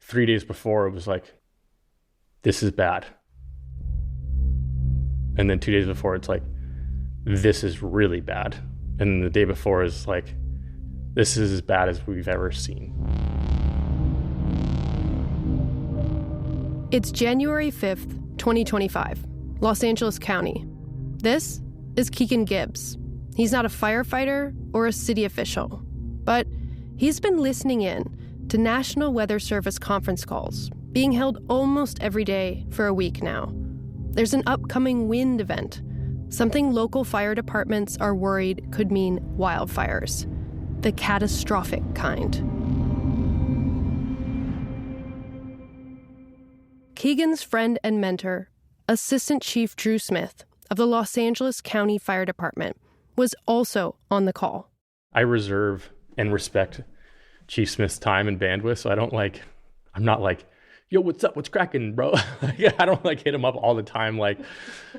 3 days before, it was like, this is bad. And then 2 days before, it's like, this is really bad. And then the day before is like, this is as bad as we've ever seen. It's January 5th, 2025, Los Angeles County. This is Keegan Gibbs. He's not a firefighter or a city official, but he's been listening in to National Weather Service conference calls being held almost every day for a week now. There's an upcoming wind event, something local fire departments are worried could mean wildfires, the catastrophic kind. Keegan's friend and mentor, Assistant Chief Drew Smith of the Los Angeles County Fire Department, was also on the call. I reserve and respect Chief Smith's time and bandwidth, so I'm not like, yo, what's up? What's cracking, bro? I don't hit him up all the time,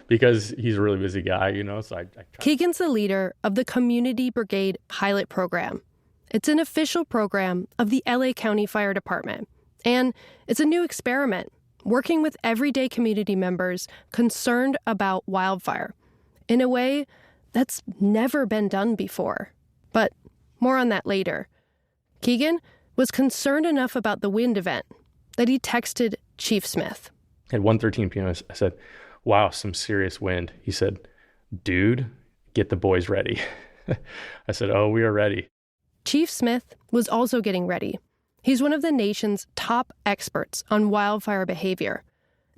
because he's a really busy guy, so I try. Keegan's the leader of the Community Brigade Pilot Program. It's an official program of the LA County Fire Department, and it's a new experiment working with everyday community members concerned about wildfire in a way that's never been done before. But more on that later. Keegan was concerned enough about the wind event that he texted Chief Smith. At 1:13 p.m., I said, wow, some serious wind. He said, dude, get the boys ready. I said, oh, we are ready. Chief Smith was also getting ready. He's one of the nation's top experts on wildfire behavior.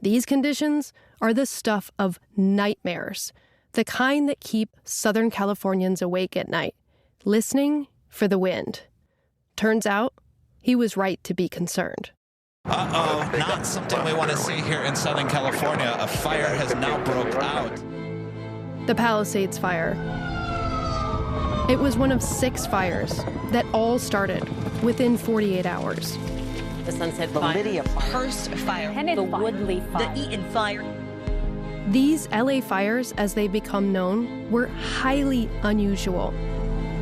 These conditions are the stuff of nightmares, the kind that keep Southern Californians awake at night, listening for the wind. Turns out, he was right to be concerned. Uh-oh, not something we want to see here in Southern California. A fire has now broke out. The Palisades Fire. It was one of 6 fires that all started within 48 hours. The Sunset Fire, Lydia Fire, Hearst Fire, the Woodley Fire, the Eaton Fire. These LA fires, as they become known, were highly unusual.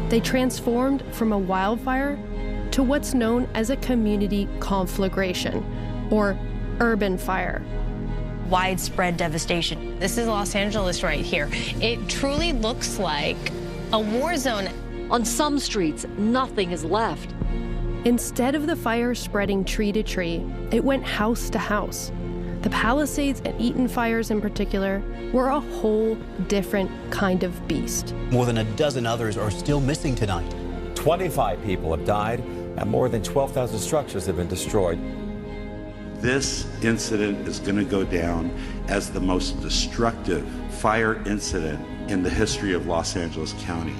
They transformed from a wildfire to what's known as a community conflagration, or urban fire. Widespread devastation. This is Los Angeles right here. It truly looks like a war zone. On some streets, nothing is left. Instead of the fire spreading tree to tree, it went house to house. The Palisades and Eaton fires in particular were a whole different kind of beast. More than a dozen others are still missing tonight. 25 people have died and more than 12,000 structures have been destroyed. This incident is going to go down as the most destructive fire incident in the history of Los Angeles County.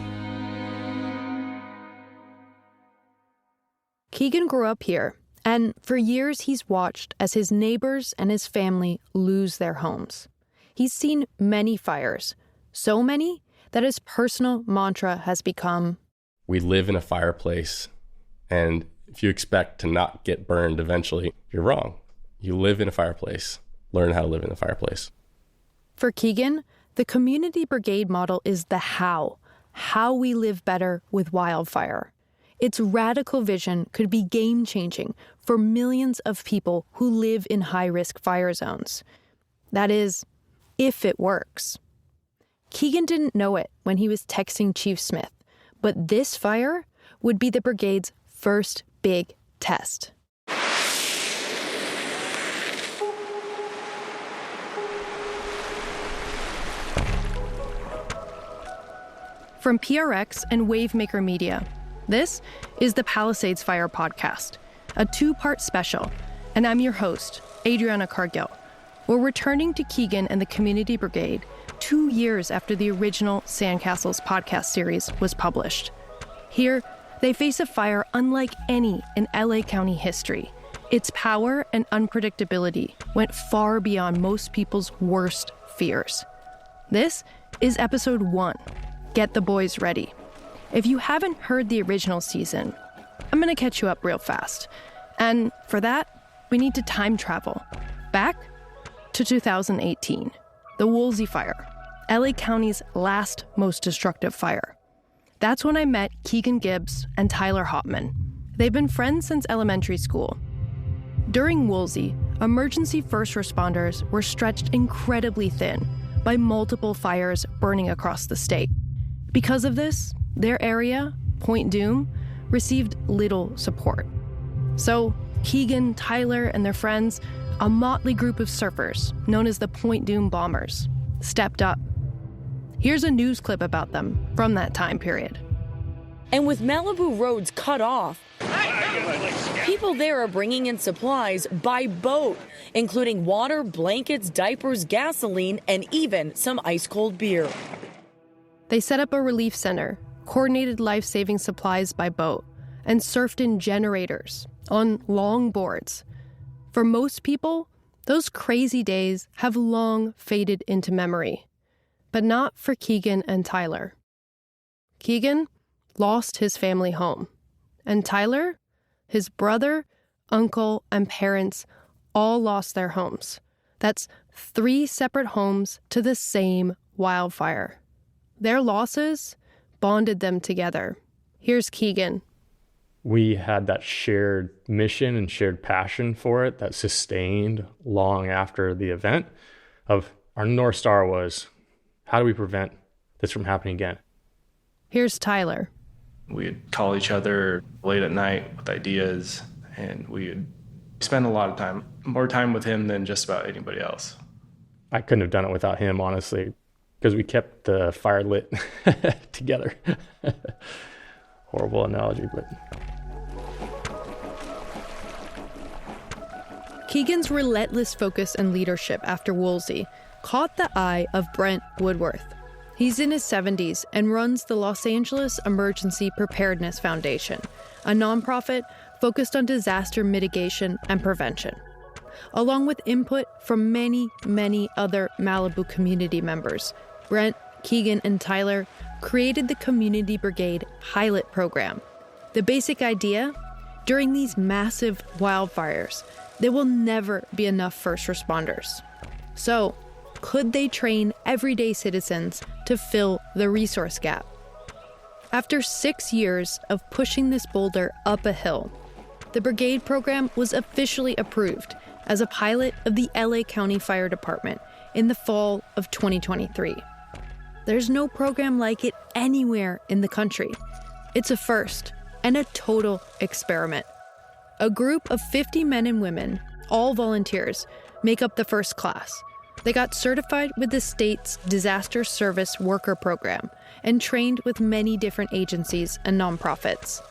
Keegan grew up here, and for years he's watched as his neighbors and his family lose their homes. He's seen many fires, so many that his personal mantra has become, We live in a fireplace, and if you expect to not get burned eventually, you're wrong. You live in a fireplace. Learn how to live in a fireplace. For Keegan, the community brigade model is the how we live better with wildfire. Its radical vision could be game-changing for millions of people who live in high-risk fire zones. That is, if it works. Keegan didn't know it when he was texting Chief Smith, but this fire would be the brigade's first big test. From PRX and Wavemaker Media, this is the Palisades Fire podcast, a 2-part special, and I'm your host, Adriana Cargill. We're returning to Keegan and the Community Brigade 2 years after the original Sandcastles podcast series was published. Here, they face a fire unlike any in LA County history. Its power and unpredictability went far beyond most people's worst fears. This is episode 1, Get the Boys Ready. If you haven't heard the original season, I'm going to catch you up real fast. And for that, we need to time travel back to 2018, the Woolsey Fire, LA County's last most destructive fire. That's when I met Keegan Gibbs and Tyler Hopman. They've been friends since elementary school. During Woolsey, emergency first responders were stretched incredibly thin by multiple fires burning across the state. Because of this, their area, Point Dume, received little support. So Keegan, Tyler, and their friends, a motley group of surfers known as the Point Dume Bombers, stepped up. Here's a news clip about them from that time period. And with Malibu roads cut off, people there are bringing in supplies by boat, including water, blankets, diapers, gasoline, and even some ice-cold beer. They set up a relief center, coordinated life-saving supplies by boat, and surfed in generators on long boards. For most people, those crazy days have long faded into memory, but not for Keegan and Tyler. Keegan lost his family home, and Tyler, his brother, uncle, and parents all lost their homes. That's 3 separate homes to the same wildfire. Their losses bonded them together. Here's Keegan. We had that shared mission and shared passion for it that sustained long after the event. Of our North Star was, how do we prevent this from happening again? Here's Tyler. We'd call each other late at night with ideas, and we'd spend a lot of time, more time with him than just about anybody else. I couldn't have done it without him, honestly, because we kept the fire lit together. Horrible analogy, but... Keegan's relentless focus and leadership after Woolsey caught the eye of Brent Woodworth. He's in his 70s and runs the Los Angeles Emergency Preparedness Foundation, a nonprofit focused on disaster mitigation and prevention. Along with input from many, many other Malibu community members, Brent, Keegan, and Tyler created the Community Brigade pilot program. The basic idea? During these massive wildfires, there will never be enough first responders. So, could they train everyday citizens to fill the resource gap? After 6 years of pushing this boulder up a hill, the brigade program was officially approved as a pilot of the LA County Fire Department in the fall of 2023. There's no program like it anywhere in the country. It's a first and a total experiment. A group of 50 men and women, all volunteers, make up the first class. They got certified with the state's Disaster Service Worker Program and trained with many different agencies and nonprofits.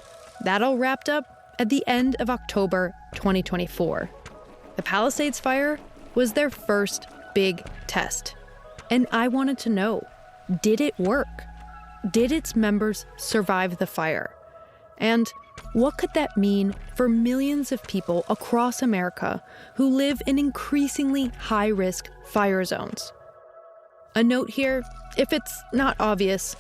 That all wrapped up at the end of October 2024. The Palisades Fire was their first big test. And I wanted to know, did it work? Did its members survive the fire? And what could that mean for millions of people across America who live in increasingly high-risk fire zones? A note here, if it's not obvious,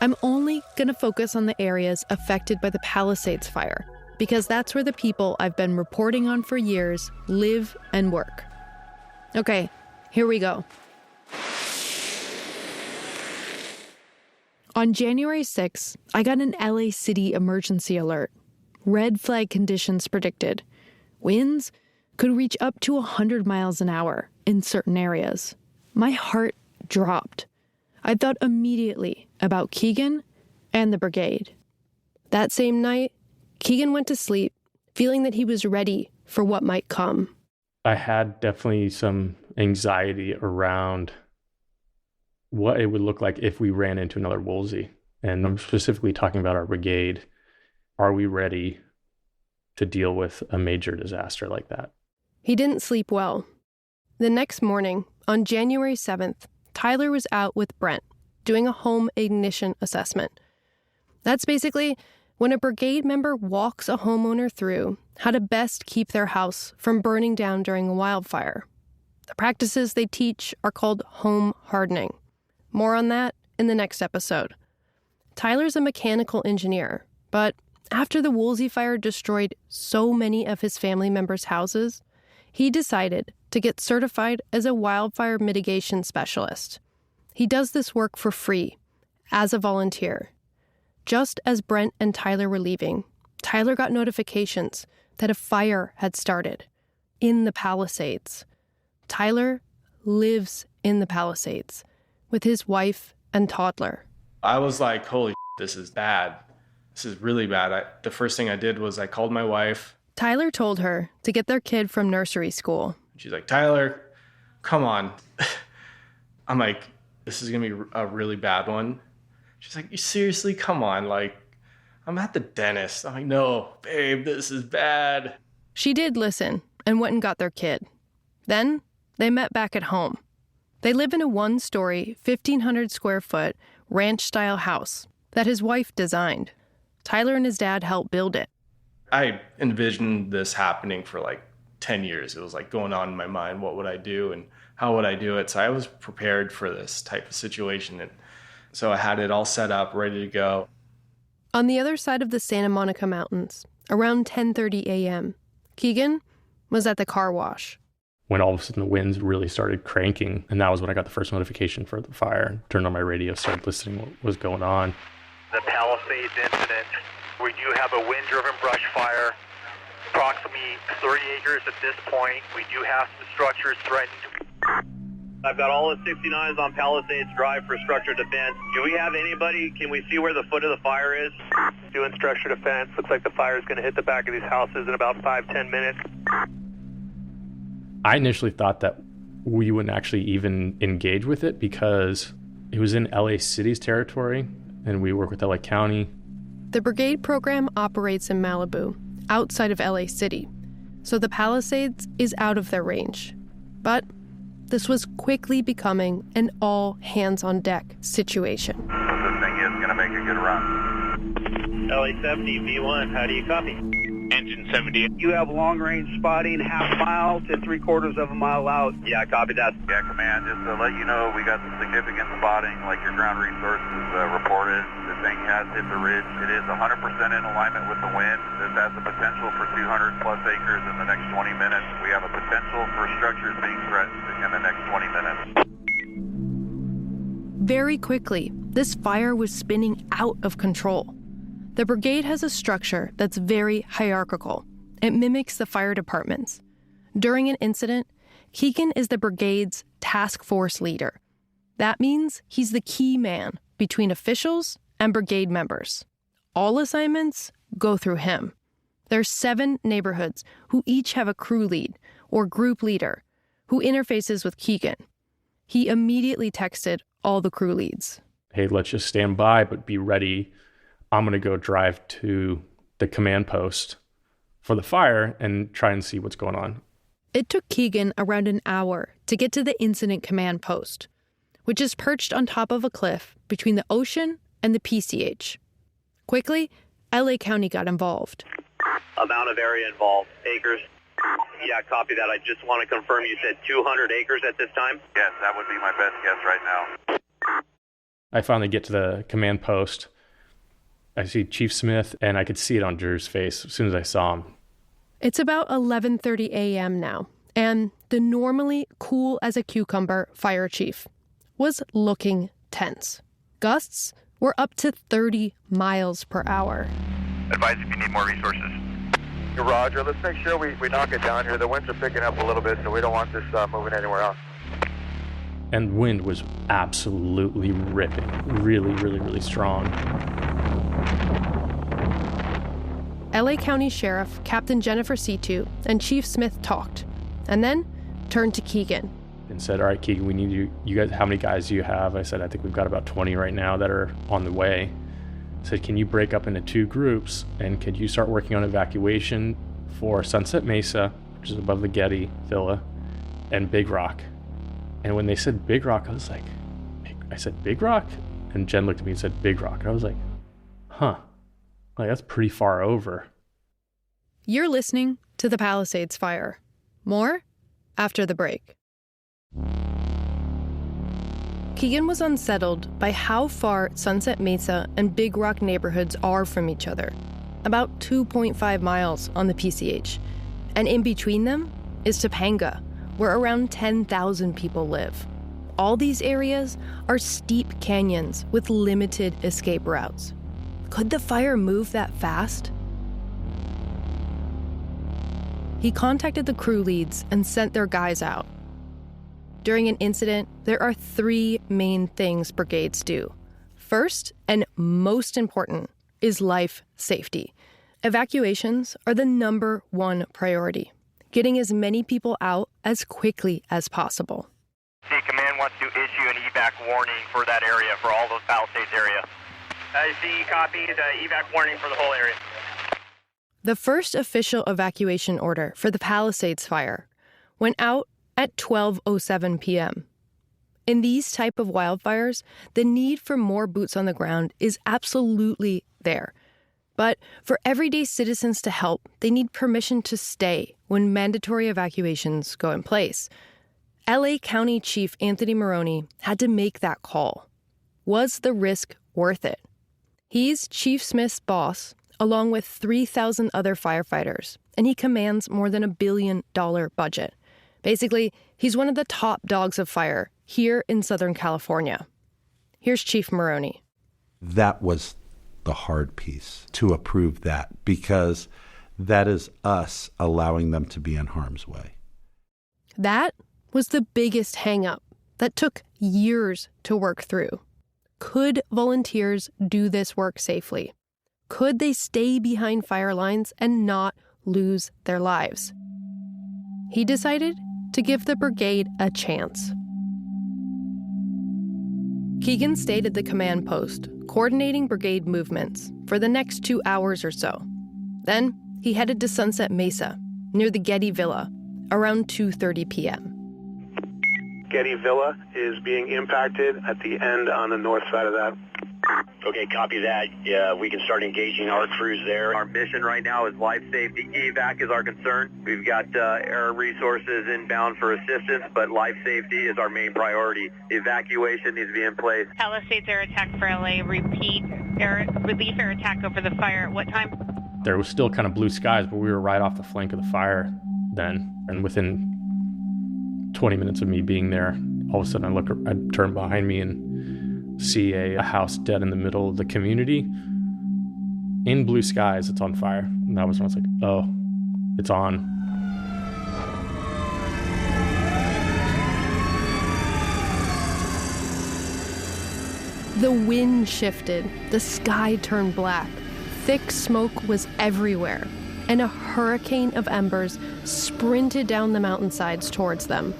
I'm only going to focus on the areas affected by the Palisades Fire, because that's where the people I've been reporting on for years live and work. Okay, here we go. On January 6, I got an LA City emergency alert. Red flag conditions predicted. Winds could reach up to 100 miles an hour in certain areas. My heart dropped. I thought immediately about Keegan and the brigade. That same night, Keegan went to sleep, feeling that he was ready for what might come. I had definitely some anxiety around what it would look like if we ran into another Woolsey. And I'm specifically talking about our brigade. Are we ready to deal with a major disaster like that? He didn't sleep well. The next morning, on January 7th, Tyler was out with Brent doing a home ignition assessment. That's basically when a brigade member walks a homeowner through how to best keep their house from burning down during a wildfire. The practices they teach are called home hardening. More on that in the next episode. Tyler's a mechanical engineer, but after the Woolsey fire destroyed so many of his family members' houses, he decided to get certified as a wildfire mitigation specialist. He does this work for free, as a volunteer. Just as Brent and Tyler were leaving, Tyler got notifications that a fire had started. in the Palisades. Tyler lives in the Palisades with his wife and toddler. I was like, holy shit, this is bad. This is really bad. The first thing I did was I called my wife. Tyler told her to get their kid from nursery school. She's like, Tyler, come on. I'm like, this is going to be a really bad one. She's like, you seriously? Come on. Like, I'm at the dentist. I'm like, no, babe, this is bad. She did listen and went and got their kid. Then they met back at home. They live in a one-story, 1,500 square foot ranch-style house that his wife designed. Tyler and his dad helped build it. I envisioned this happening for like 10 years. It was like going on in my mind. What would I do and how would I do it? So I was prepared for this type of situation. And so I had it all set up, ready to go. On the other side of the Santa Monica Mountains, around 10:30 a.m., Keegan was at the car wash. When all of a sudden the winds really started cranking, and that was when I got the first notification for the fire. Turned on my radio, started listening what was going on. The Palisades incident. We do have a wind-driven brush fire, approximately 30 acres at this point. We do have some structures threatened. I've got all the 69s on Palisades Drive for structure defense. Do we have anybody? Can we see where the foot of the fire is? Doing structure defense. Looks like the fire is going to hit the back of these houses in about 5-10 minutes. I initially thought that we wouldn't actually even engage with it because it was in LA City's territory, and we work with LA County. The brigade program operates in Malibu, outside of LA City, so the Palisades is out of their range. But this was quickly becoming an all-hands-on-deck situation. This thing is going to make a good run. LA 70, V1, how do you copy? Engine 70. You have long-range spotting, half mile to 3/4 of a mile out. Yeah, copy that. Yeah, command, just to let you know, we got some significant spotting, like your ground resources reported. The thing has hit the ridge. It is 100% in alignment with the wind. This has the potential for 200 plus acres in the next 20 minutes. We have a potential for structures being threatened in the next 20 minutes. Very quickly, this fire was spinning out of control. The brigade has a structure that's very hierarchical. It mimics the fire departments. During an incident, Keegan is the brigade's task force leader. That means he's the key man between officials and brigade members. All assignments go through him. There's 7 neighborhoods who each have a crew lead or group leader who interfaces with Keegan. He immediately texted all the crew leads. Hey, let's just stand by, but be ready. I'm going to go drive to the command post for the fire and try and see what's going on. It took Keegan around an hour to get to the incident command post, which is perched on top of a cliff between the ocean and the PCH. Quickly, LA County got involved. Amount of area involved, acres. Yeah, copy that. I just want to confirm you said 200 acres at this time? Yes, that would be my best guess right now. I finally get to the command post. I see Chief Smith, and I could see it on Drew's face as soon as I saw him. It's about 11:30 a.m. now, and the normally cool as a cucumber fire chief was looking tense. Gusts were up to 30 miles per hour. Advise if you need more resources. Roger, let's make sure we knock it down here. The winds are picking up a little bit, so we don't want this moving anywhere else. And wind was absolutely ripping, really, really, really strong. LA County Sheriff Captain Jennifer Situ and Chief Smith talked, and then turned to Keegan. And said, all right, Keegan, we need you guys, how many guys do you have? I said, I think we've got about 20 right now that are on the way. I said, can you break up into 2 groups, and could you start working on evacuation for Sunset Mesa, which is above the Getty Villa, and Big Rock? And when they said Big Rock, I said, Big Rock? And Jen looked at me and said, Big Rock. And I was like, huh. Like, that's pretty far over. You're listening to the Palisades Fire. More after the break. Keegan was unsettled by how far Sunset Mesa and Big Rock neighborhoods are from each other. About 2.5 miles on the PCH. And in between them is Topanga, where around 10,000 people live. All these areas are steep canyons with limited escape routes. Could the fire move that fast? he contacted the crew leads and sent their guys out. During an incident, there are 3 main things brigades do. First, and most important, is life safety. Evacuations are the number 1 priority, getting as many people out as quickly as possible. See, command wants to issue an evac warning for that area, for all those Palisades area. Z copies, evac warning for the whole area. The first official evacuation order for the Palisades Fire went out at 12:07 p.m. In these type of wildfires, the need for more boots on the ground is absolutely there. But for everyday citizens to help, they need permission to stay when mandatory evacuations go in place. LA County Chief Anthony Maroney had to make that call. Was the risk worth it? He's Chief Smith's boss, along with 3,000 other firefighters, and he commands more than $1 billion budget. Basically, he's one of the top dogs of fire here in Southern California. Here's Chief Maroney. That was the hard piece, to approve that, because that is us allowing them to be in harm's way. That was the biggest hang-up that took years to work through. Could volunteers do this work safely? Could they stay behind fire lines and not lose their lives? He decided to give the brigade a chance. Keegan stayed at the command post, coordinating brigade movements for the next 2 hours or so. Then he headed to Sunset Mesa, near the Getty Villa, around 2:30 p.m. Getty Villa is being impacted at the end on the north side of that. Okay, copy that. Yeah, we can start engaging our crews there. Our mission right now is life safety. Evac is our concern. We've got air resources inbound for assistance, but life safety is our main priority. Evacuation needs to be in place. Palisades air attack for LA. Repeat. Relief air attack over the fire. At what time? There was still kind of blue skies, but we were right off the flank of the fire then. And within 20 minutes of me being there, all of a sudden I turn behind me and see a house dead in the middle of the community. In blue skies, it's on fire. And that was when I was like, oh, it's on. The wind shifted, the sky turned black, thick smoke was everywhere, and a hurricane of embers sprinted down the mountainsides towards them.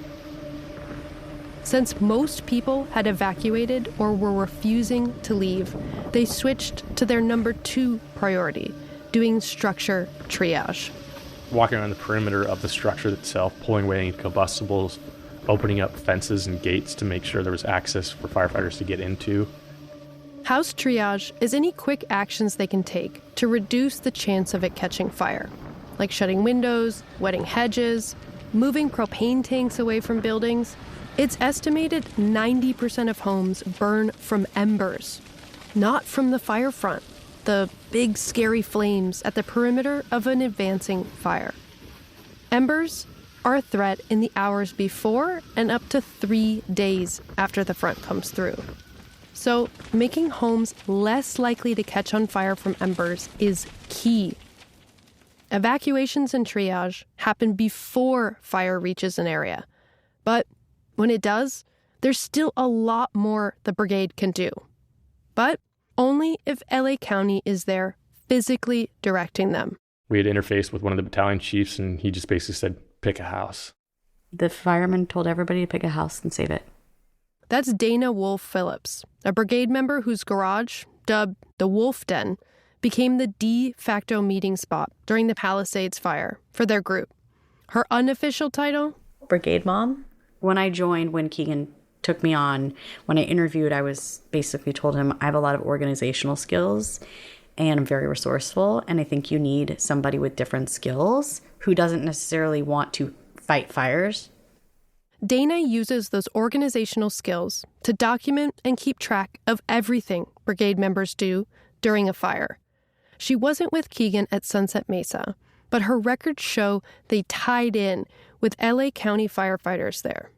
Since most people had evacuated or were refusing to leave, they switched to their number 2 priority, doing structure triage. Walking around the perimeter of the structure itself, pulling away any combustibles, opening up fences and gates to make sure there was access for firefighters to get into. House triage is any quick actions they can take to reduce the chance of it catching fire, like shutting windows, wetting hedges, moving propane tanks away from buildings. It's estimated 90% of homes burn from embers, not from the fire front, the big scary flames at the perimeter of an advancing fire. Embers are a threat in the hours before and up to 3 days after the front comes through. So making homes less likely to catch on fire from embers is key. Evacuations and triage happen before fire reaches an area. But when it does, there's still a lot more the brigade can do. But only if LA County is there physically directing them. We had interfaced with one of the battalion chiefs, and he just basically said, pick a house. The firemen told everybody to pick a house and save it. That's Dana Wolf Phillips, a brigade member whose garage, dubbed the Wolf Den, became the de facto meeting spot during the Palisades Fire for their group. Her unofficial title? Brigade Mom. When I joined, when Keegan took me on, when I interviewed, I was basically told him I have a lot of organizational skills and I'm very resourceful, and I think you need somebody with different skills who doesn't necessarily want to fight fires. Dana uses those organizational skills to document and keep track of everything brigade members do during a fire. She wasn't with Keegan at Sunset Mesa, but her records show they tied in with LA County firefighters there.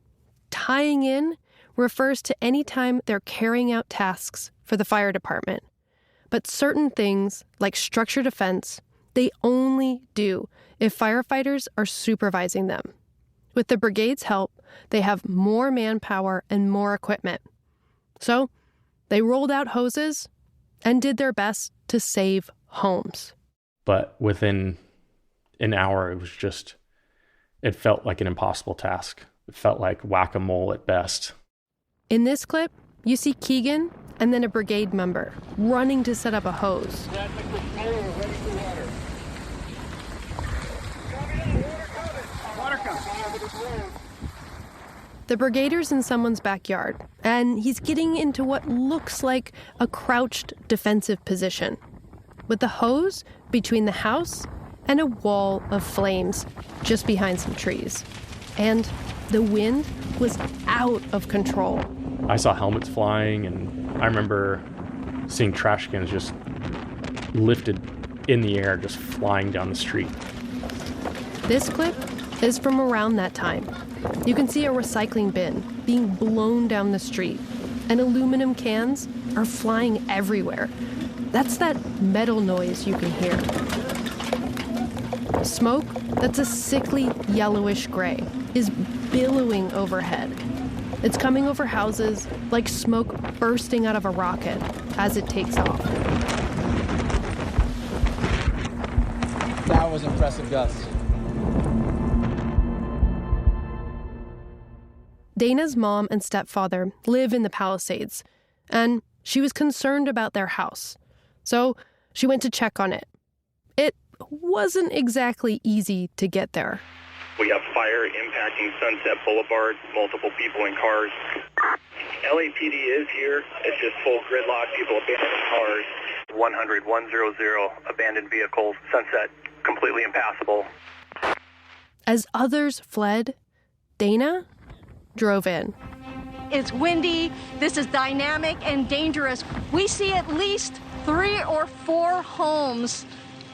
Tying in refers to any time they're carrying out tasks for the fire department. But certain things, like structure defense, they only do if firefighters are supervising them. With the brigade's help, they have more manpower and more equipment. So they rolled out hoses and did their best to save homes. But within an hour, it felt like an impossible task. It felt like whack-a-mole at best. In this clip, you see Keegan and then a brigade member running to set up a hose. The brigader's in someone's backyard, and he's getting into what looks like a crouched defensive position, with the hose between the house and a wall of flames just behind some trees. And the wind was out of control. I saw helmets flying, and I remember seeing trash cans just lifted in the air, just flying down the street. This clip is from around that time. You can see a recycling bin being blown down the street, and aluminum cans are flying everywhere. That's that metal noise you can hear. Smoke that's a sickly yellowish gray is billowing overhead. It's coming over houses like smoke bursting out of a rocket as it takes off. That was impressive, Gus. Dana's mom and stepfather live in the Palisades, and she was concerned about their house. So she went to check on it. It wasn't exactly easy to get there. We have fire impacting Sunset Boulevard, multiple people in cars. LAPD is here. It's just full gridlock, people abandoning cars. 100, 100, abandoned vehicles. Sunset, completely impassable. As others fled, Dana drove in. It's windy, this is dynamic and dangerous. We see at least 3 or 4 homes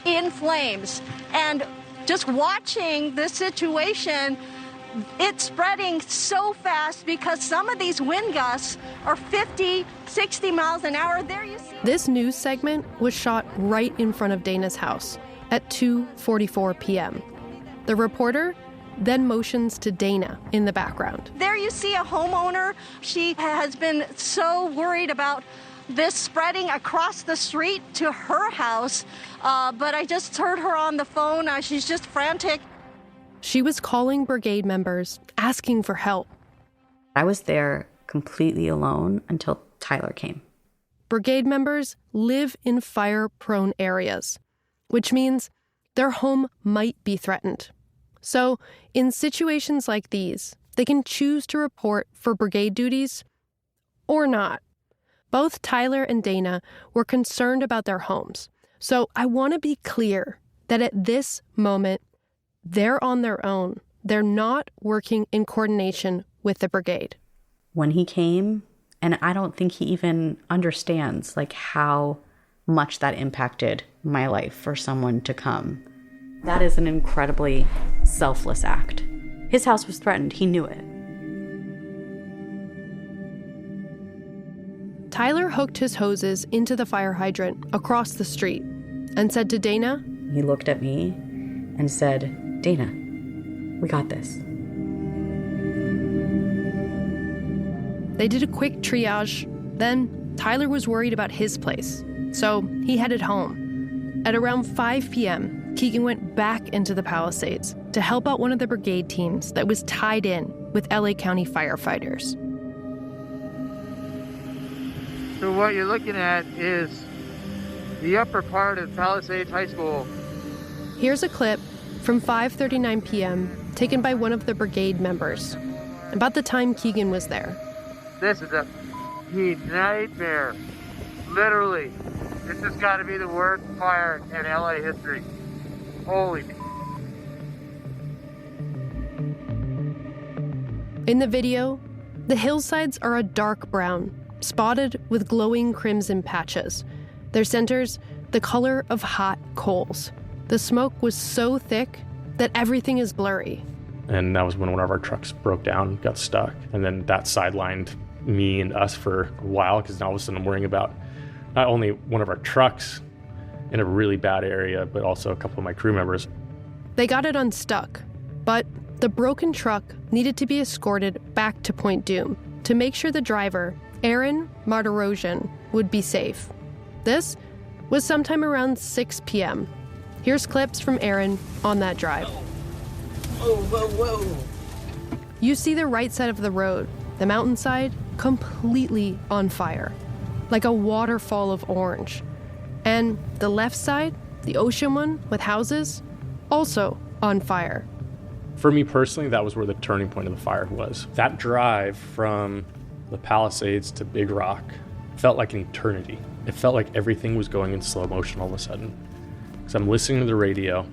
in flames. And just watching this situation, it's spreading so fast because some of these wind gusts are 50, 60 miles an hour. There you see. This news segment was shot right in front of Dana's house at 2:44 p.m. The reporter then motions to Dana in the background. There you see a homeowner. She has been so worried about this spreading across the street to her house, but I just heard her on the phone. She's just frantic. She was calling brigade members, asking for help. I was there completely alone until Tyler came. Brigade members live in fire-prone areas, which means their home might be threatened. So, in situations like these, they can choose to report for brigade duties or not. Both Tyler and Dana were concerned about their homes. So I want to be clear that at this moment, they're on their own. They're not working in coordination with the brigade. When he came, and I don't think he even understands like how much that impacted my life for someone to come. That is an incredibly selfless act. His house was threatened. He knew it. Tyler hooked his hoses into the fire hydrant across the street and said to Dana, he looked at me and said, "Dana, we got this." They did a quick triage. Then Tyler was worried about his place, so he headed home. At around 5 p.m., Keegan went back into the Palisades to help out one of the brigade teams that was tied in with LA County firefighters. So what you're looking at is the upper part of Palisades High School. Here's a clip from 5:39 p.m. taken by one of the brigade members, about the time Keegan was there. This is a nightmare. Literally. This has got to be the worst fire in LA history. Holy. In the video, the hillsides are a dark brown, spotted with glowing crimson patches. Their centers, the color of hot coals. The smoke was so thick that everything is blurry. And that was when one of our trucks broke down, got stuck. And then that sidelined me and us for a while, because now all of a sudden I'm worrying about not only one of our trucks in a really bad area, but also a couple of my crew members. They got it unstuck, but the broken truck needed to be escorted back to Point Doom to make sure the driver, Aaron Martirosian, would be safe. This was sometime around 6 p.m. Here's clips from Aaron on that drive. Whoa, whoa, whoa. You see the right side of the road, the mountainside, completely on fire, like a waterfall of orange. And the left side, the ocean one with houses, also on fire. For me personally, that was where the turning point of the fire was. That drive from the Palisades to Big Rock felt like an eternity. It felt like everything was going in slow motion all of a sudden. Because I'm listening to the radio.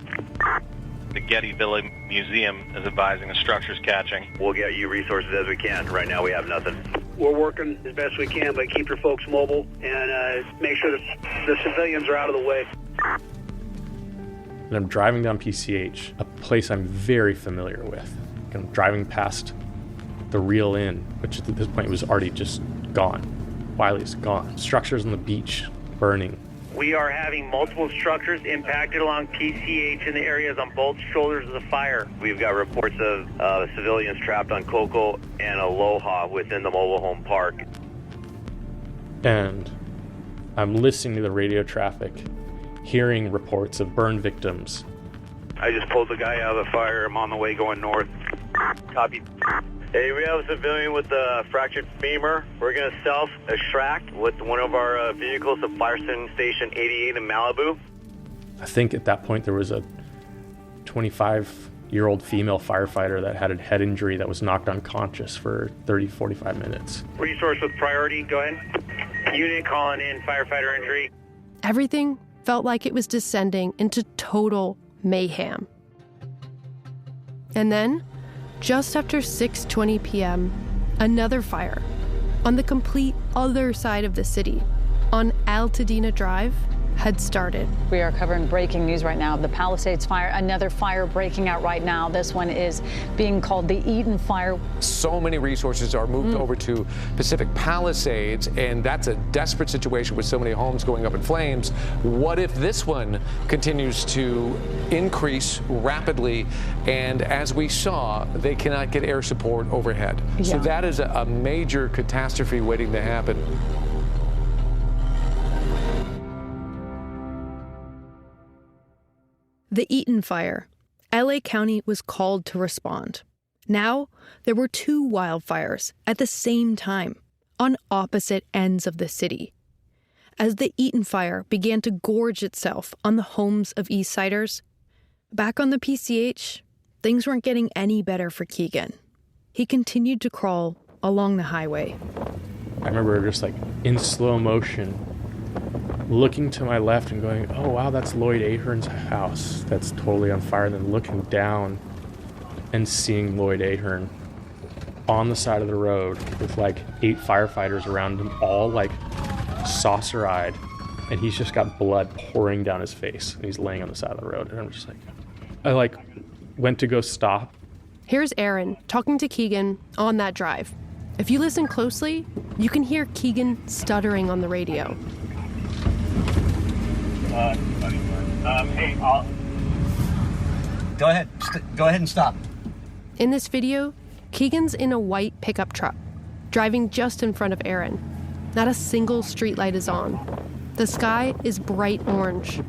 The Getty Village Museum is advising a structure's catching. We'll get you resources as we can. Right now we have nothing. We're working as best we can, but keep your folks mobile and make sure that the civilians are out of the way. And I'm driving down PCH, a place I'm very familiar with. I'm driving past the Real Inn, which at this point was already just gone. Wiley's gone. Structures on the beach burning. We are having multiple structures impacted along PCH in the areas on both shoulders of the fire. We've got reports of civilians trapped on Coco and Aloha within the mobile home park. And I'm listening to the radio traffic, hearing reports of burn victims. I just pulled the guy out of the fire. I'm on the way going north. Copy. Hey, we have a civilian with a fractured femur. We're going to self-extract with one of our vehicles at Fire Station 88 in Malibu. I think at that point there was a 25-year-old female firefighter that had a head injury that was knocked unconscious for 30, 45 minutes. Resource with priority, go ahead. Unit calling in, firefighter injury. Everything felt like it was descending into total mayhem. And then, just after 6:20 p.m., another fire on the complete other side of the city, on Altadena Drive, had started. We are covering breaking news right now of the Palisades Fire. Another fire breaking out right now. This one is being called the Eaton Fire. So many resources are moved over to Pacific Palisades, and that's a desperate situation with so many homes going up in flames. What if this one continues to increase rapidly, and as we saw, they cannot get air support overhead? Yeah. So that is a major catastrophe waiting to happen. The Eaton Fire. LA County was called to respond. Now, there were two wildfires at the same time, on opposite ends of the city. As the Eaton Fire began to gorge itself on the homes of East Siders, back on the PCH, things weren't getting any better for Keegan. He continued to crawl along the highway. I remember just like in slow motion, looking to my left and going, oh wow, that's Lloyd Ahern's house that's totally on fire. And then looking down and seeing Lloyd Ahern on the side of the road with like 8 firefighters around him, all like saucer-eyed, and he's just got blood pouring down his face and he's laying on the side of the road. And I'm just like, I went to go stop. Here's Aaron talking to Keegan on that drive. If you listen closely, you can hear Keegan stuttering on the radio. Hey, Go ahead. Go ahead and stop. In this video, Keegan's in a white pickup truck, driving just in front of Aaron. Not a single streetlight is on. The sky is bright orange,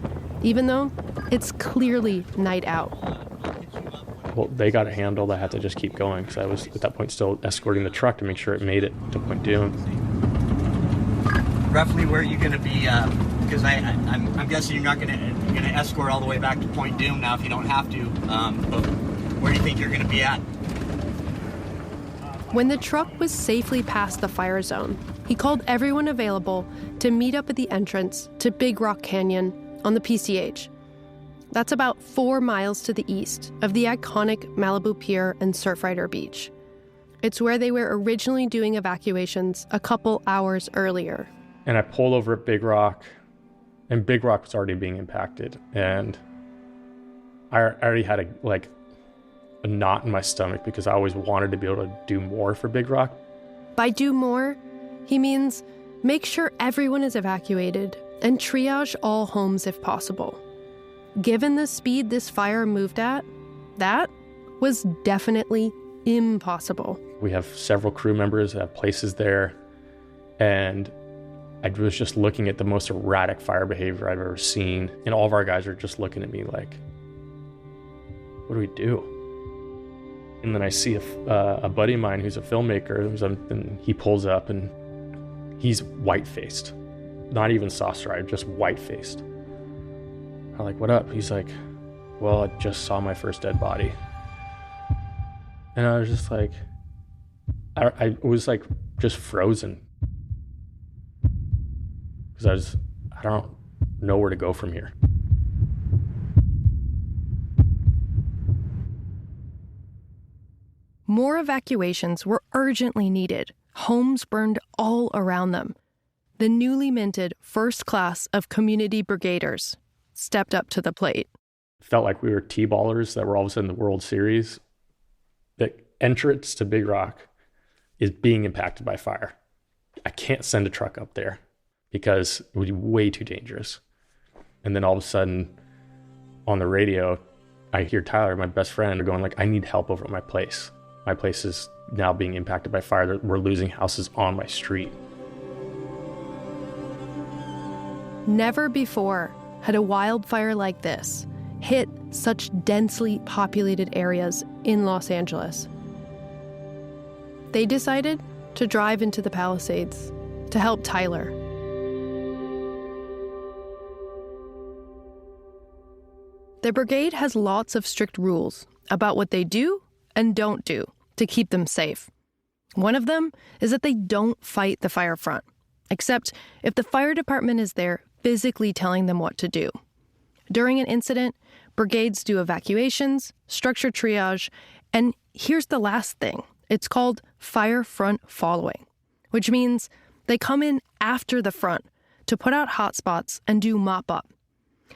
even though it's clearly night out. Well, they got it handled. I had to just keep going because I was at that point still escorting the truck to make sure it made it to Point Doom. Roughly where are you going to be? Because I'm guessing you're not going to escort all the way back to Point Doom now if you don't have to. But where do you think you're going to be at? When the truck was safely past the fire zone, he called everyone available to meet up at the entrance to Big Rock Canyon on the PCH. That's about 4 miles to the east of the iconic Malibu Pier and Surfrider Beach. It's where they were originally doing evacuations a couple hours earlier. And I pulled over at Big Rock, and Big Rock was already being impacted. And I already had a knot in my stomach because I always wanted to be able to do more for Big Rock. By do more, he means make sure everyone is evacuated and triage all homes if possible. Given the speed this fire moved at, that was definitely impossible. We have several crew members that have places there, and I was just looking at the most erratic fire behavior I've ever seen, and all of our guys are just looking at me like, what do we do? And then I see a buddy of mine who's a filmmaker, and he pulls up, and he's white-faced. Not even saucer-eyed, just white-faced. I'm like, what up? He's like, well, I just saw my first dead body. And I was just like, I was like just frozen. Because I don't know where to go from here. More evacuations were urgently needed. Homes burned all around them. The newly minted first class of community brigaders stepped up to the plate. Felt like we were T-ballers that were all of a sudden in the World Series. The entrance to Big Rock is being impacted by fire. I can't send a truck up there because it would be way too dangerous. And then all of a sudden on the radio, I hear Tyler, my best friend, going like, I need help over at my place. My place is now being impacted by fire. We're losing houses on my street. Never before had a wildfire like this hit such densely populated areas in Los Angeles. They decided to drive into the Palisades to help Tyler. The brigade has lots of strict rules about what they do and don't do to keep them safe. One of them is that they don't fight the fire front, except if the fire department is there physically telling them what to do. During an incident, brigades do evacuations, structure triage, and here's the last thing. It's called fire front following, which means they come in after the front to put out hotspots and do mop-up.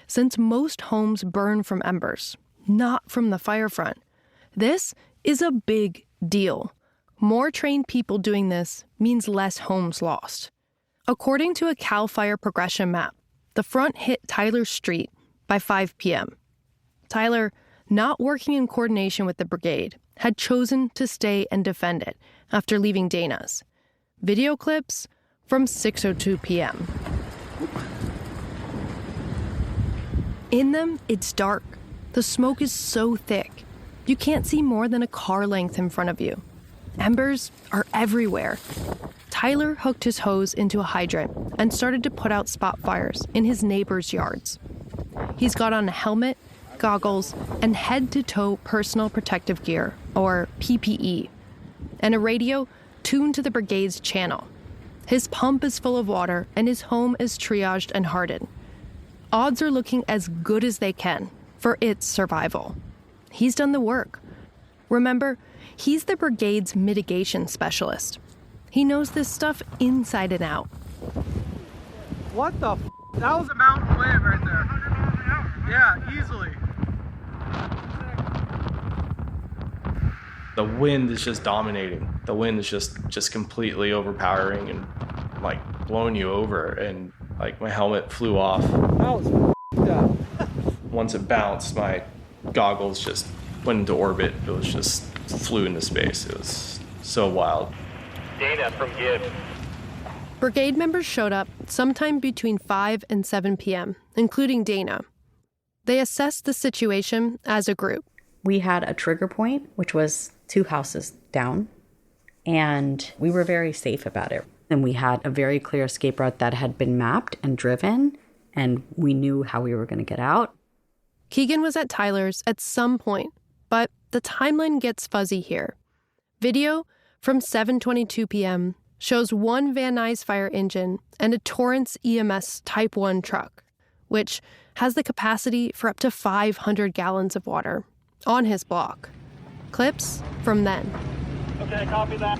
Since most homes burn from embers, not from the fire front, this is a big deal. More trained people doing this means less homes lost. According to a CAL FIRE progression map, the front hit Tyler's street by 5 p.m. Tyler, not working in coordination with the brigade, had chosen to stay and defend it after leaving Dana's. Video clips from 6:02 p.m. In them, it's dark. The smoke is so thick, you can't see more than a car length in front of you. Embers are everywhere. Tyler hooked his hose into a hydrant and started to put out spot fires in his neighbors' yards. He's got on a helmet, goggles, and head-to-toe personal protective gear, or PPE, and a radio tuned to the brigade's channel. His pump is full of water, and his home is triaged and hardened. Odds are looking as good as they can for its survival. He's done the work. Remember, he's the brigade's mitigation specialist. He knows this stuff inside and out. What the f? That was a mountain wave right there. Yeah, easily. The wind is just dominating. The wind is just completely overpowering and like blowing you over, and like my helmet flew off. That was f***ed up. Once it bounced, my goggles just went into orbit. It was just flew into space. It was so wild. Dana from Gibbs. Brigade members showed up sometime between 5 and 7 p.m., including Dana. They assessed the situation as a group. We had a trigger point, which was 2 houses down, and we were very safe about it. And we had a very clear escape route that had been mapped and driven, and we knew how we were going to get out. Keegan was at Tyler's at some point, but the timeline gets fuzzy here. Video from 7:22 p.m. shows one Van Nuys fire engine and a Torrance EMS Type 1 truck, which has the capacity for up to 500 gallons of water, on his block. Clips from then. Okay, copy that.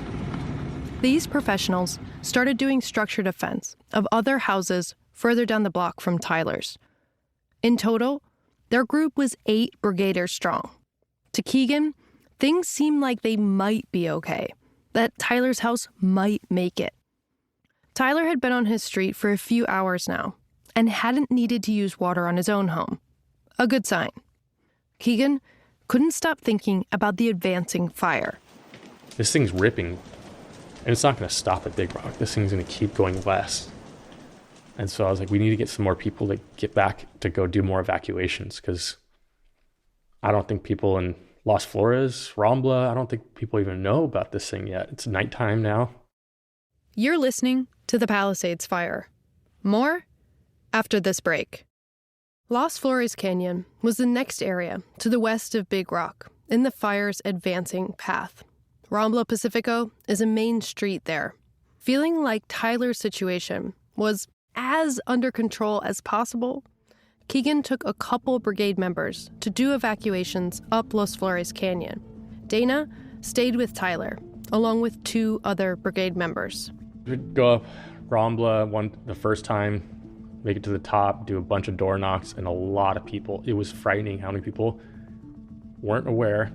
These professionals started doing structure defense of other houses further down the block from Tyler's. In total, their group was 8 brigaders strong. To Keegan, things seemed like they might be okay, that Tyler's house might make it. Tyler had been on his street for a few hours now, and hadn't needed to use water on his own home. A good sign. Keegan couldn't stop thinking about the advancing fire. This thing's ripping, and it's not going to stop at Big Rock. This thing's going to keep going west. And so I was like, we need to get some more people to get back to go do more evacuations, because I don't think people in Las Flores, Rambla, I don't think people even know about this thing yet. It's nighttime now. You're listening to the Palisades Fire. More after this break. Las Flores Canyon was the next area to the west of Big Rock in the fire's advancing path. Rambla Pacifico is a main street there. Feeling like Tyler's situation was as under control as possible, Keegan took a couple brigade members to do evacuations up Las Flores Canyon. Dana stayed with Tyler, along with 2 other brigade members. We'd go up Rambla the first time, make it to the top, do a bunch of door knocks, and a lot of people. It was frightening how many people weren't aware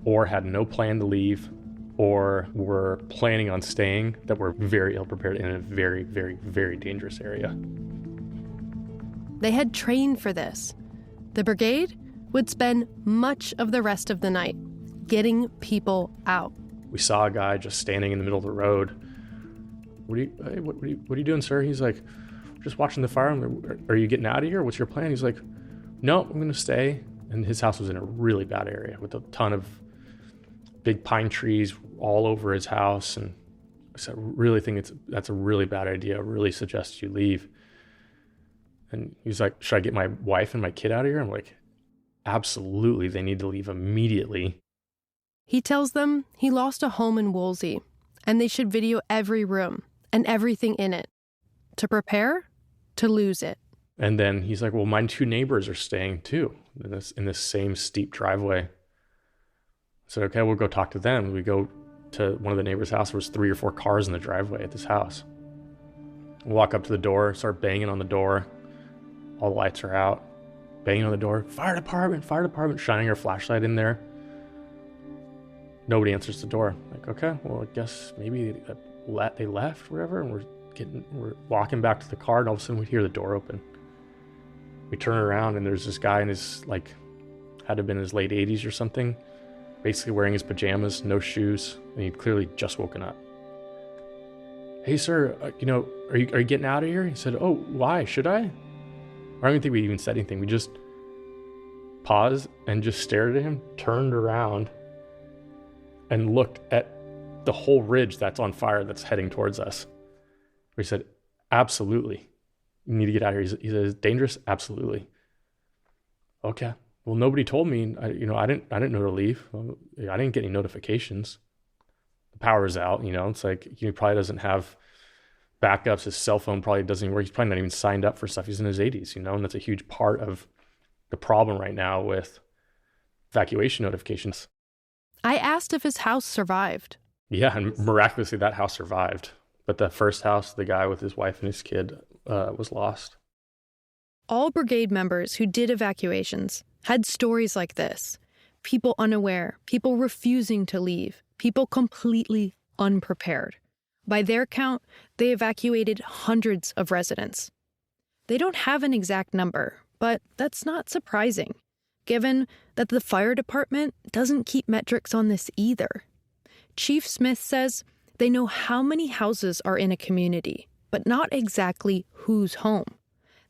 or had no plan to leave or were planning on staying, that were very ill prepared in a very, very, very dangerous area. They had trained for this. The brigade would spend much of the rest of the night getting people out. We saw a guy just standing in the middle of the road. What are you doing, sir? He's like, just watching the fire. Are you getting out of here? What's your plan? He's like, no, I'm going to stay. And his house was in a really bad area with a ton of big pine trees all over his house. And I said, really think that's a really bad idea. I really suggest you leave. And he was like, should I get my wife and my kid out of here? I'm like, absolutely. They need to leave immediately. He tells them he lost a home in Woolsey, and they should video every room and everything in it to prepare to lose it. And then he's like, well, my 2 neighbors are staying too in this same steep driveway. I said, okay, we'll go talk to them. We go to one of the neighbors' house. There was 3 or 4 cars in the driveway at this house. We walk up to the door, start banging on the door. All the lights are out. Banging on the door. Fire department, shining our flashlight in there. Nobody answers the door. Like, okay, well, I guess maybe they left, whatever. And we're walking back to the car, and all of a sudden we hear the door open. We turn around, and there's this guy in his, like, had to have been in his late 80s or something, basically wearing his pajamas, no shoes, and he'd clearly just woken up. Hey, sir, are you getting out of here? He said, oh, why? Should I? I don't even think we even said anything. We just paused and just stared at him, turned around, and looked at the whole ridge that's on fire that's heading towards us. We said, absolutely. You need to get out of here. He says, dangerous? Absolutely. Okay. Well, nobody told me. I didn't know to leave. I didn't get any notifications. The power's out. It's like he probably doesn't have backups. His cell phone probably doesn't even work. He's probably not even signed up for stuff. He's in his 80s, and that's a huge part of the problem right now with evacuation notifications. I asked if his house survived. Yeah, and miraculously that house survived. But the first house, the guy with his wife and his kid was lost. All brigade members who did evacuations had stories like this. People unaware, people refusing to leave, people completely unprepared. By their count, they evacuated hundreds of residents. They don't have an exact number, but that's not surprising, given that the fire department doesn't keep metrics on this either. Chief Smith says they know how many houses are in a community, but not exactly whose home.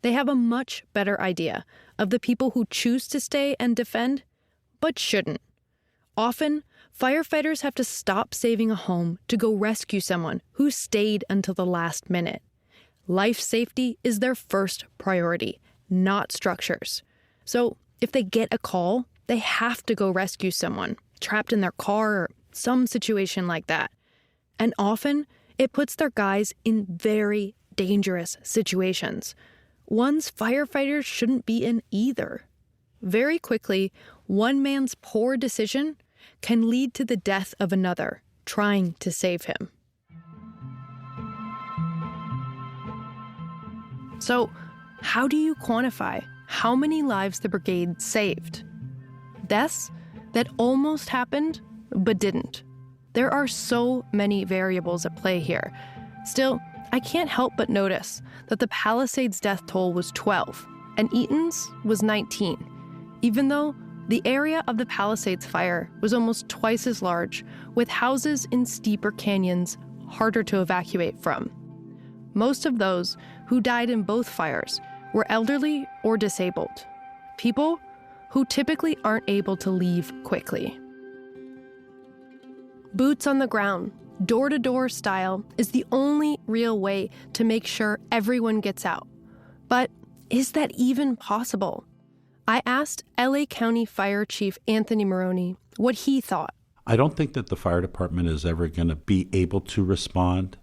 They have a much better idea of the people who choose to stay and defend, but shouldn't. Often, firefighters have to stop saving a home to go rescue someone who stayed until the last minute. Life safety is their first priority, not structures. So if they get a call, they have to go rescue someone trapped in their car or some situation like that. And often, it puts their guys in very dangerous situations, ones firefighters shouldn't be in either. Very quickly, one man's poor decision can lead to the death of another trying to save him. So, how do you quantify how many lives the brigade saved? Deaths that almost happened but didn't. There are so many variables at play here. Still, I can't help but notice that the Palisades death toll was 12 and Eaton's was 19, even though the area of the Palisades fire was almost twice as large, with houses in steeper canyons harder to evacuate from. Most of those who died in both fires were elderly or disabled, people who typically aren't able to leave quickly. Boots on the ground, door-to-door style is the only real way to make sure everyone gets out. But is that even possible? I asked LA County Fire Chief Anthony Maroney what he thought. I don't think that the fire department is ever going to be able to respond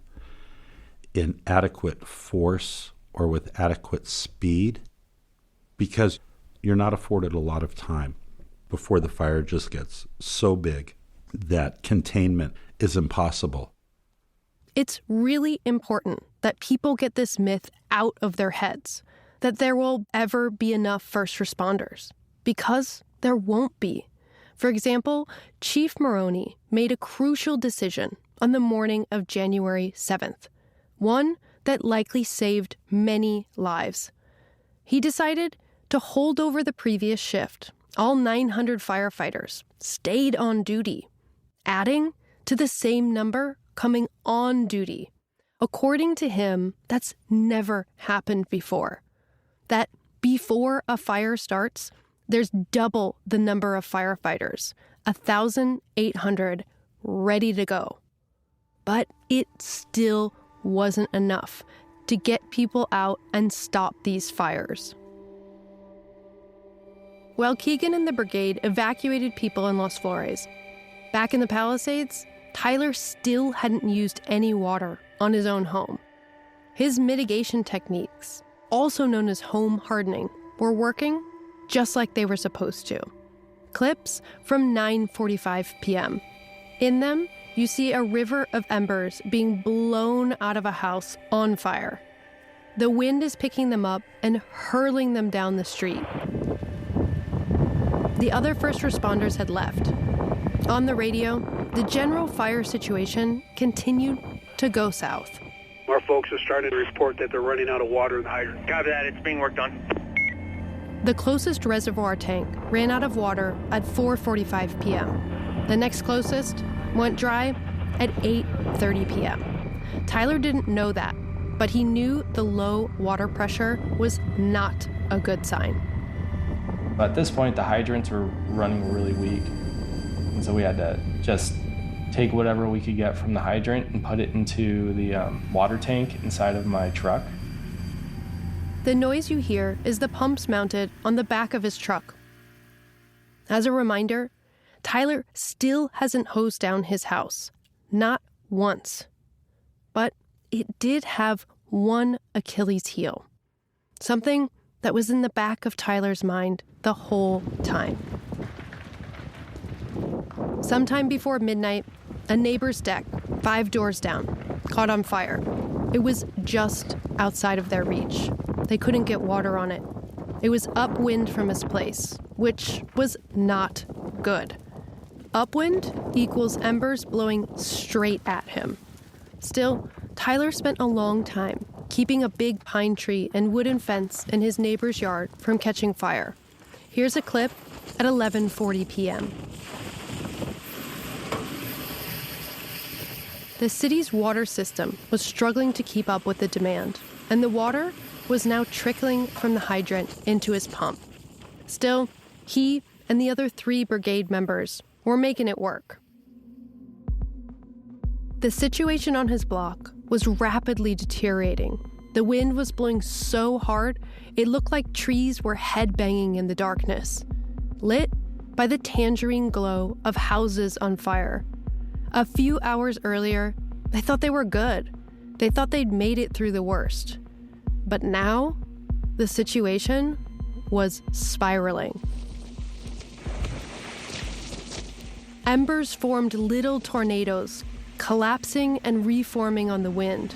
in adequate force or with adequate speed because you're not afforded a lot of time before the fire just gets so big that containment is impossible. It's really important that people get this myth out of their heads, that there will ever be enough first responders, because there won't be. For example, Chief Maroney made a crucial decision on the morning of January 7th, one that likely saved many lives. He decided to hold over the previous shift. All 900 firefighters stayed on duty, adding to the same number coming on duty. According to him, that's never happened before. That before a fire starts, there's double the number of firefighters, 1,800 ready to go. But it still wasn't enough to get people out and stop these fires. While Keegan and the brigade evacuated people in Los Flores, back in the Palisades, Tyler still hadn't used any water on his own home. His mitigation techniques, also known as home hardening, were working just like they were supposed to. Clips from 9:45 p.m. In them, you see a river of embers being blown out of a house on fire. The wind is picking them up and hurling them down the street. The other first responders had left. On the radio, the general fire situation continued to go south. Our folks are starting to report that they're running out of water in the hydrant. Copy that, it's being worked on. The closest reservoir tank ran out of water at 4:45 p.m. The next closest went dry at 8:30 p.m. Tyler didn't know that, but he knew the low water pressure was not a good sign. At this point, the hydrants were running really weak, and so we had to just take whatever we could get from the hydrant and put it into the water tank inside of my truck. The noise you hear is the pumps mounted on the back of his truck. As a reminder, Tyler still hasn't hosed down his house, not once. But it did have one Achilles heel, something that was in the back of Tyler's mind the whole time. Sometime before midnight, a neighbor's deck, 5 doors down, caught on fire. It was just outside of their reach. They couldn't get water on it. It was upwind from his place, which was not good. Upwind equals embers blowing straight at him. Still, Tyler spent a long time keeping a big pine tree and wooden fence in his neighbor's yard from catching fire. Here's a clip at 11:40 p.m. The city's water system was struggling to keep up with the demand, and the water was now trickling from the hydrant into his pump. Still, he and the other 3 brigade members were making it work. The situation on his block was rapidly deteriorating. The wind was blowing so hard, it looked like trees were headbanging in the darkness, lit by the tangerine glow of houses on fire. A few hours earlier, they thought they were good. They thought they'd made it through the worst. But now, the situation was spiraling. Embers formed little tornadoes, collapsing and reforming on the wind.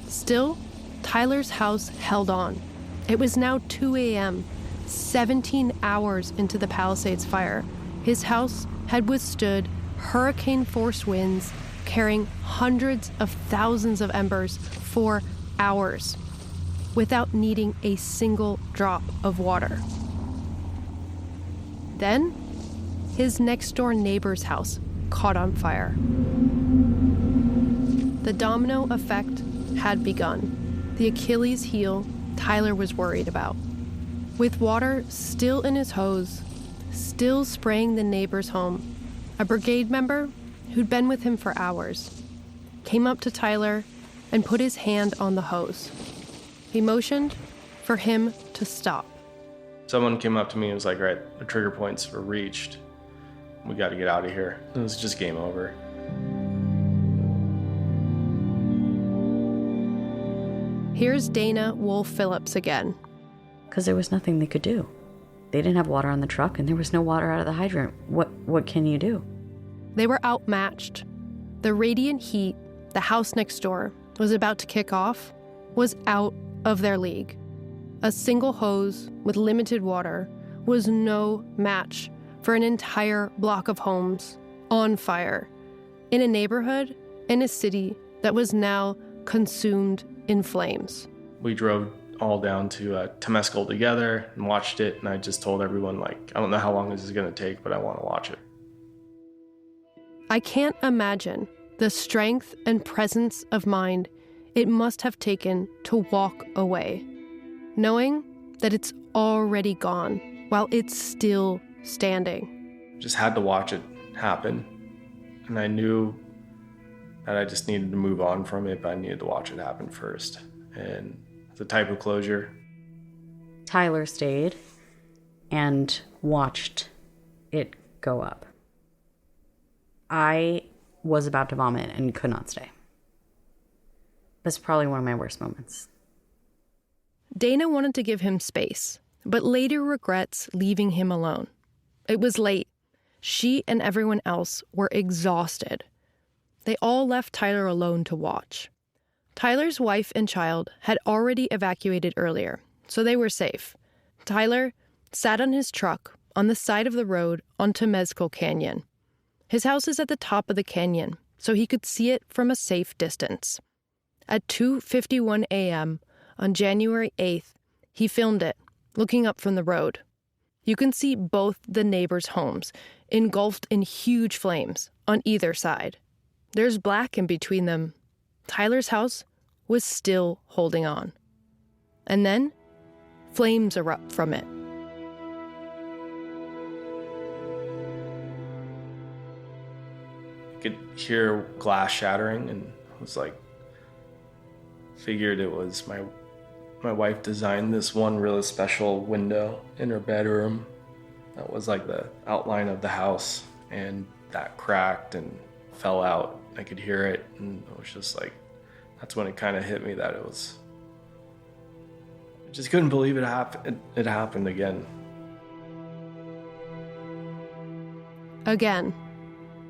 Still, Tyler's house held on. It was now 2 a.m., 17 hours into the Palisades fire. His house had withstood hurricane-force winds carrying hundreds of thousands of embers for hours without needing a single drop of water. Then, his next-door neighbor's house caught on fire. The domino effect had begun, the Achilles heel Tyler was worried about. With water still in his hose, still spraying the neighbor's home, a brigade member who'd been with him for hours came up to Tyler and put his hand on the hose. He motioned for him to stop. Someone came up to me and was like, right, the trigger points were reached. We got to get out of here. It was just game over. Here's Dana Wolf-Phillips again. Because there was nothing they could do. They didn't have water on the truck, and there was no water out of the hydrant. What can you do? They were outmatched. The radiant heat the house next door was about to kick off was out of their league. A single hose with limited water was no match for an entire block of homes on fire in a neighborhood in a city that was now consumed in flames. We drove all down to Temescal together and watched it, and I just told everyone, like, I don't know how long this is going to take, but I want to watch it. I can't imagine the strength and presence of mind it must have taken to walk away, knowing that it's already gone while it's still standing. Just had to watch it happen, and I knew that I just needed to move on from it, but I needed to watch it happen first. And it's a type of closure. Tyler stayed and watched it go up. I was about to vomit and could not stay. That's probably one of my worst moments. Dana wanted to give him space, but later regrets leaving him alone. It was late. She and everyone else were exhausted. They all left Tyler alone to watch. Tyler's wife and child had already evacuated earlier, so they were safe. Tyler sat on his truck on the side of the road onto Temescal Canyon. His house is at the top of the canyon, so he could see it from a safe distance. At 2:51 a.m. on January 8th, he filmed it, looking up from the road. You can see both the neighbors' homes, engulfed in huge flames on either side. There's black in between them. Tyler's house was still holding on. And then, flames erupt from it. I could hear glass shattering, and I was like, figured it was my wife designed this one really special window in her bedroom that was like the outline of the house, and that cracked and fell out. I could hear it, and it was just like, that's when it kind of hit me that I just couldn't believe it happened. It happened again. Again,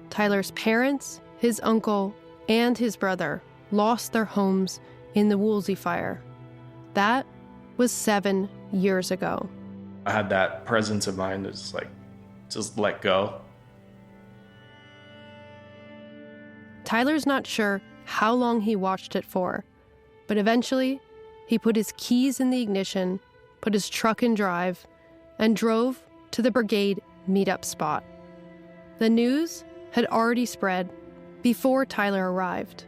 Tyler's parents, his uncle, and his brother lost their homes in the Woolsey fire. That was 7 years ago. I had that presence of mind to just let go. Tyler's not sure how long he watched it for, but eventually he put his keys in the ignition, put his truck in drive, and drove to the brigade meetup spot. The news had already spread before Tyler arrived.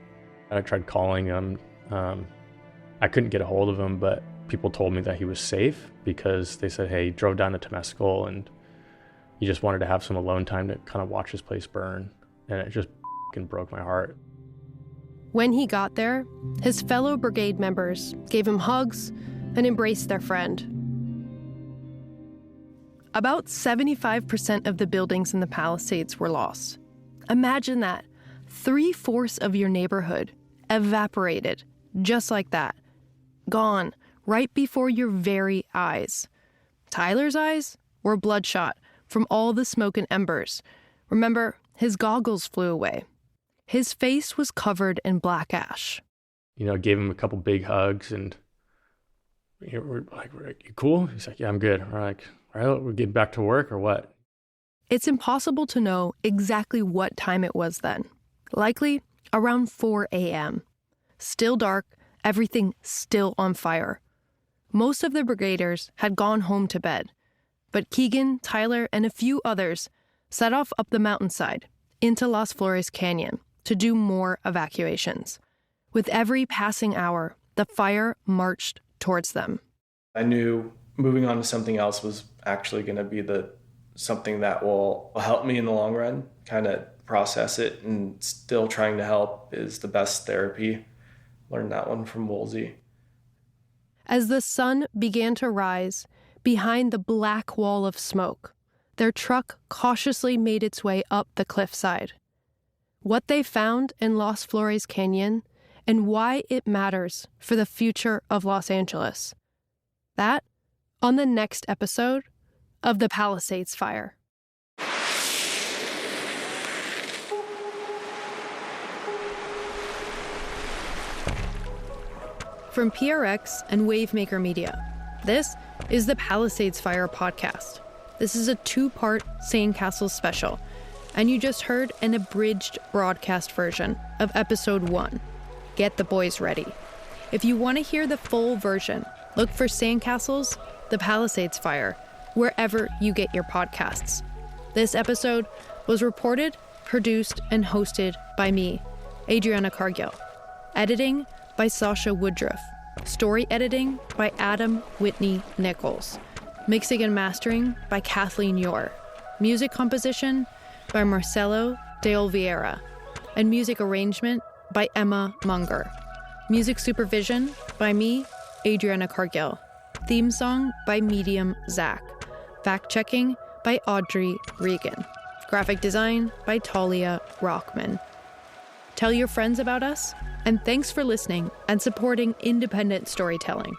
I tried calling him. I couldn't get a hold of him, but people told me that he was safe because they said, hey, he drove down to Temescal and he just wanted to have some alone time to kind of watch his place burn. And it just broke my heart. When he got there, his fellow brigade members gave him hugs and embraced their friend. About 75% of the buildings in the Palisades were lost. Imagine that. 3/4 of your neighborhood evaporated just like that. Gone right before your very eyes. Tyler's eyes were bloodshot from all the smoke and embers. Remember, his goggles flew away. His face was covered in black ash. Gave him a couple big hugs, and we're like, you cool? He's like, yeah, I'm good. We're like, all right, we're getting back to work or what? It's impossible to know exactly what time it was then. Likely, around 4 a.m. Still dark, everything still on fire. Most of the brigaders had gone home to bed, but Keegan, Tyler, and a few others set off up the mountainside into Las Flores Canyon to do more evacuations. With every passing hour, the fire marched towards them. I knew moving on to something else was actually going to be something that will help me in the long run, kind of process it, and still trying to help is the best therapy. Learned that one from Woolsey. As the sun began to rise behind the black wall of smoke, their truck cautiously made its way up the cliffside. What they found in Las Flores Canyon and why it matters for the future of Los Angeles. That on the next episode of the Palisades Fire. From PRX and Wavemaker Media, this is the Palisades Fire podcast. This is a 2-part Sandcastles special, and you just heard an abridged broadcast version of episode 1, Get the Boys Ready. If you want to hear the full version, look for Sandcastles, the Palisades Fire, wherever you get your podcasts. This episode was reported, produced, and hosted by me, Adriana Cargill. Editing by Sasha Woodruff. Story editing by Adam Whitney Nichols. Mixing and mastering by Kathleen Yor. Music composition by Marcelo de Oliveira. And music arrangement by Emma Munger. Music supervision by me, Adriana Cargill. Theme song by Medium Zach. Fact-checking by Audrey Regan. Graphic design by Talia Rockman. Tell your friends about us, and thanks for listening and supporting independent storytelling.